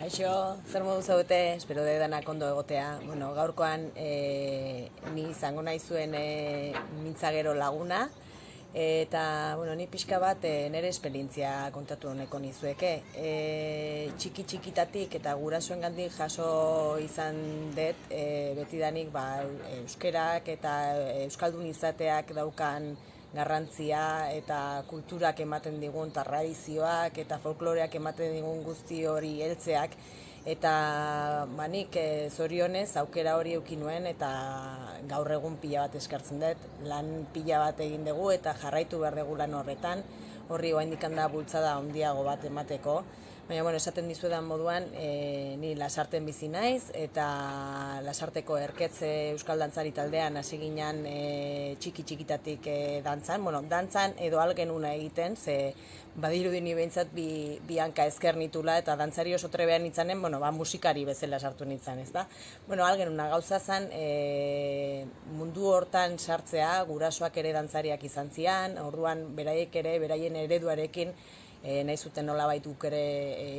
Kaixo, zer modu zaudete, espero de danak ondo egotea. Bueno, gaurkoan ni izango naizuen mintzagero laguna, eta bueno, ni pixka bat nire esperientzia kontatu honeko nizueke. Txiki-txikitatik eta gurasoengandik jaso izan dut, betidanik euskerak eta euskaldun izateak daukan garrantzia eta kulturak ematen digun tradizioak eta folkloreak ematen digun guzti hori heltzeak eta nik zorionez aukera hori eduki nuen eta gaur egun pila bat eskartzen dut, lan pila bat egin dugu eta jarraitu behar dugu lan horretan, horri oraindik da bultzada handiago bat emateko. Baina, esaten dizuedan moduan, ni Lasarten bizi naiz, eta Lasarteko Erketze Euskal Dantzari taldean hasi ginen txiki-txikitatik dantzan. Dantzan edo algenuna egiten, ze badirudi ni behintzat bi hanka ezker nitula, eta dantzari oso trebean nintzanen, musikari bezala sartu nintzen, ez da? Algenuna gauza zen, mundu hortan sartzea, gurasoak ere dantzariak izan zian, orduan beraiek ere, beraien ereduarekin, nahi zuten nolabait guk ere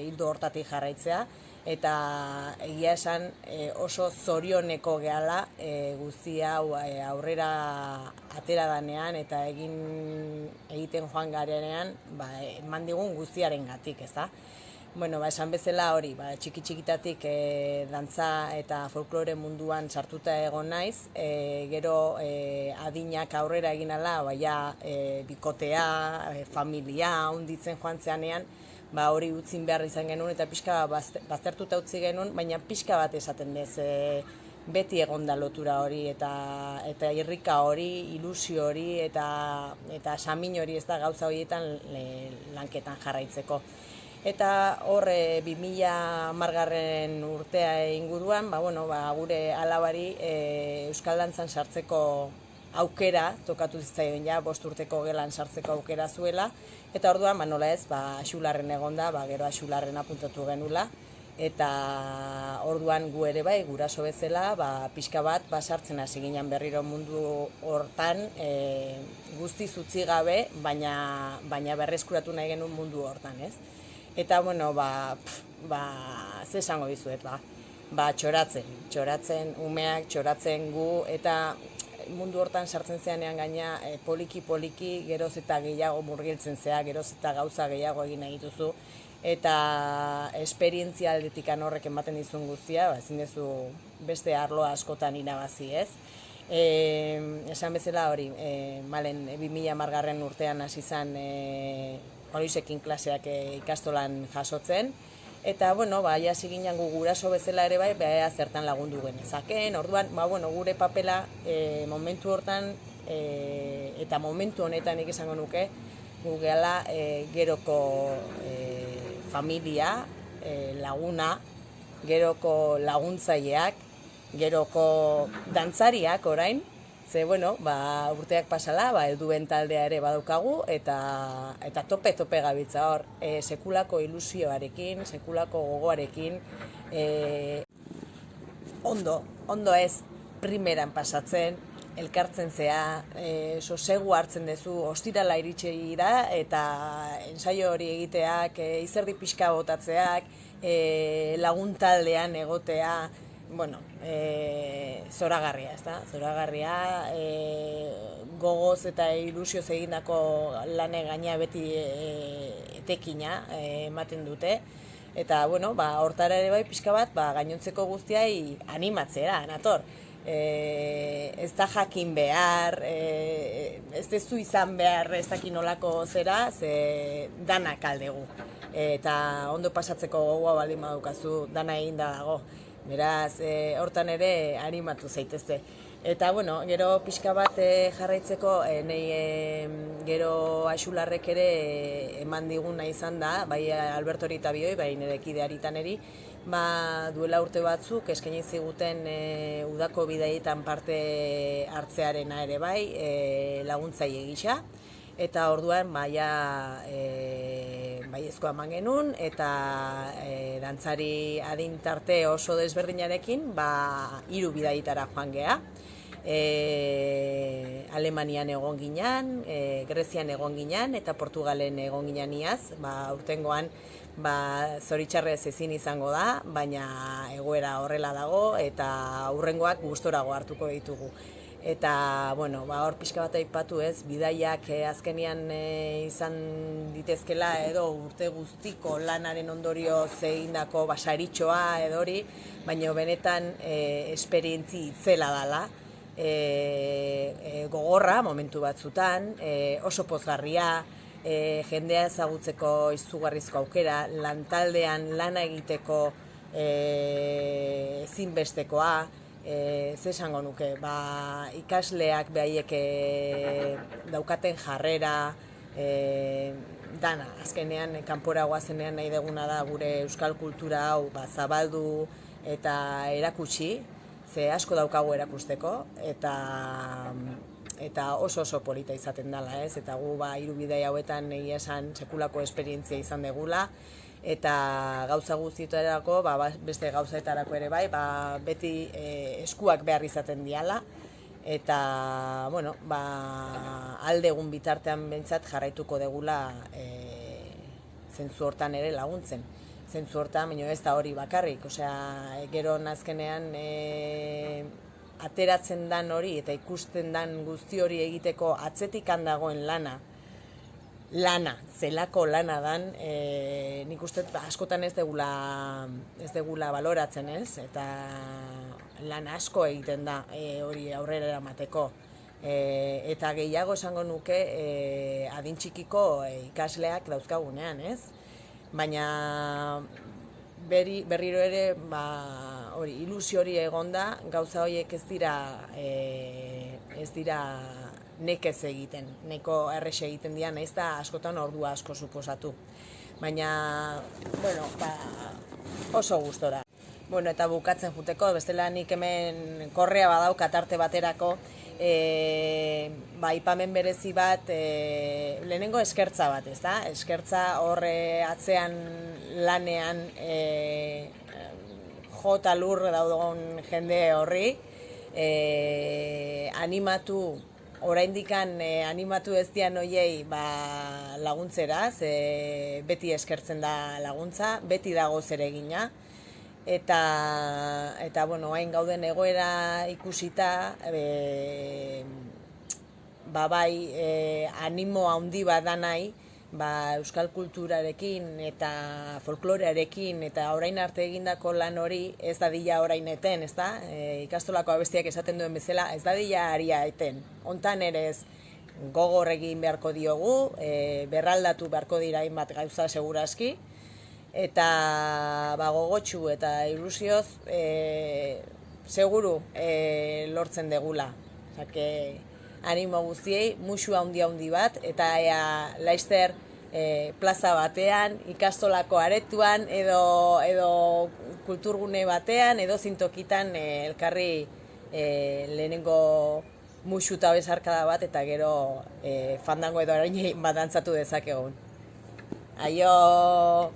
hildo hortatik jarraitzea, eta egia esan oso zorioneko gehala guzti hau aurrera atera danean eta egiten joan garenean eman digun guztiarengatik, ez da? Esan bezala hori, txiki-txikitatik dantza eta folklore munduan sartuta egon naiz, gero adinak aurrera egin ala, bikotea, familia, hunditzen joan zeanean, hori utzin behar izan genuen eta pixka baztertuta utzi genuen, baina pixka bat esaten dez, beti egon da lotura hori eta irrika hori, ilusio hori eta samin hori, ez da, gauza horietan lanketan jarraitzeko. Eta hor 2010 urtea inguruan, gure alabari Euskal Dantzan sartzeko aukera tokatu zitzaion, 5 urteko gelan sartzeko aukera zuela, eta orduan, nola ez, Xularren egonda, gero Xularren apuntatu genula, eta orduan gu ere guraso bezala, pixka bat, sartzen hasi ginen berriro mundu hortan, guztiz utzi gabe, baina berreskuratu nahi genuen mundu hortan, ez? Eta, ze esango dizuet, txoratzen, umeak, txoratzen gu, eta mundu hortan sartzen zeanean gaina poliki-poliki geroz eta gehiago murgiltzen zea, geroz eta gauza gehiago egin nahi dituzu, eta esperientzia aldetikan horrek ematen dizun guztia, ezin duzu beste arlo askotan irabazi, ez? Esan bezala hori, 2010 urtean hasi zen horizekin klaseak ikastolan jasotzen, eta, hasi ginen gu guraso bezala ere zertan lagundu genezaken, orduan, gure papela momentu hortan, eta momentu honetan esango nuke, gu gehala geroko familia, laguna, geroko laguntzaileak, geroko dantzariak orain, ze, urteak pasala, helduen taldea ere badaukagu, eta tope gabiltza hor, sekulako ilusioarekin, sekulako gogoarekin, ondo ez, primeran pasatzen, elkartzen zea, sosegu hartzen duzu, ostirala iritsei da, eta ensaio hori egiteak, izerdi pixka botatzeak, laguntaldean egotea, zoragarria, ez da? Zoragarria, gogoz eta ilusioz egindako lane gaina beti etekina ematen dute. Eta, hortara ere pixka bat, gainontzeko guztiai animatzera, nator. Ez da jakin behar, ez dezu izan behar ez dakin olako zera, ze danak aldegu. Eta ondo pasatzeko gogoa baldin badukazu, dana egin da dago. Beraz, hortan ere animatu zaitezte. Eta, gero pixka bat jarraitzeko, gero Xularrek ere eman diguna izan da, bai Albertori eta bioi, bai nire kidearitan eri, duela urte batzuk eskaini ziguten udako bidaietan parte hartzearena ere bai, laguntzaile gisa. Eta orduan baiezkoa eman genuen, eta dantzari adin tarte oso desberdinarekin 3 bidaietara joan geha. Alemanian egon ginen, Grezian egon ginen, eta Portugalen egon ginen iaz, urtengoan zoritxarrez ezin izango da, baina egoera horrela dago eta hurrengoak gustorago hartuko ditugu. Eta, hor pixka bat aipatu ez, bidaiak azkenian izan ditezkela edo urte guztiko lanaren ondorioz egindako saritxoa edo hori, baina benetan esperientzi itzela dela, gogorra momentu batzutan, oso pozgarria, jendea ezagutzeko izugarrizko aukera, lantaldean lana egiteko ezinbestekoa, ze esango nuke, ikasleak behaiek daukaten jarrera, dana, azkenean kanpora goazenean nahi deguna da gure euskal kultura hau zabaldu eta erakutsi, ze asko daukagu erakusteko, eta oso polita izaten dela, ez? Eta gu hiru bidai hauetan egia esan sekulako esperientzia izan degula, eta gauza guztietarako, beste gauzaetarako ere bai, beti eskuak behar izaten diala, eta, alde egun bitartean behintzat jarraituko degula zentzu hortan ere laguntzen. Zentzu hortan, baina ez da hori bakarrik, gero azkenean ateratzen dan hori eta ikusten dan guzti hori egiteko atzetik handagoen lana, zelako lana dan, nik uste askotan ez degula baloratzen ez, eta lan asko egiten da hori aurrera eramateko. Eta gehiago esango nuke adin txikiko ikasleak dauzkagunean, ez? Baina berriro ere ilusio hori egonda, gauza horiek ez dira nekez egiten, neko errexe egiten dira, nahiz da askotan ordua asko suposatu. Baina, oso gustora. Eta bukatzen juteko, bestela nik hemen korrea badaukat arte baterako, aipamen berezi bat, lehenengo eskertza bat, ez da? Eskertza horre atzean lanean jota lur daudon jende horri, animatu ez dian hoiei laguntzera, beti eskertzen da laguntza, beti dago zeregina, eta hain gauden egoera ikusita, animo handi bat da nahi, euskal kulturarekin eta folklorearekin eta orain arte egindako lan hori ez dadila orain eten, ez da? Ikastolako abestiak esaten duen bezala, ez dadila aria eten. Hontan ere ez gogor egin beharko diogu, berraldatu beharko dira hainbat gauza segurazki, eta gogotsu eta ilusioz seguru lortzen degula. Animo guztiei, musu handi bat, eta laizter plaza batean, ikastolako aretuan, edo kulturgune batean, edo zintokitan elkarri lehenengo musu eta bezarkada bat, eta gero fandango edo arainei bat dantzatu dezakegun. Aio!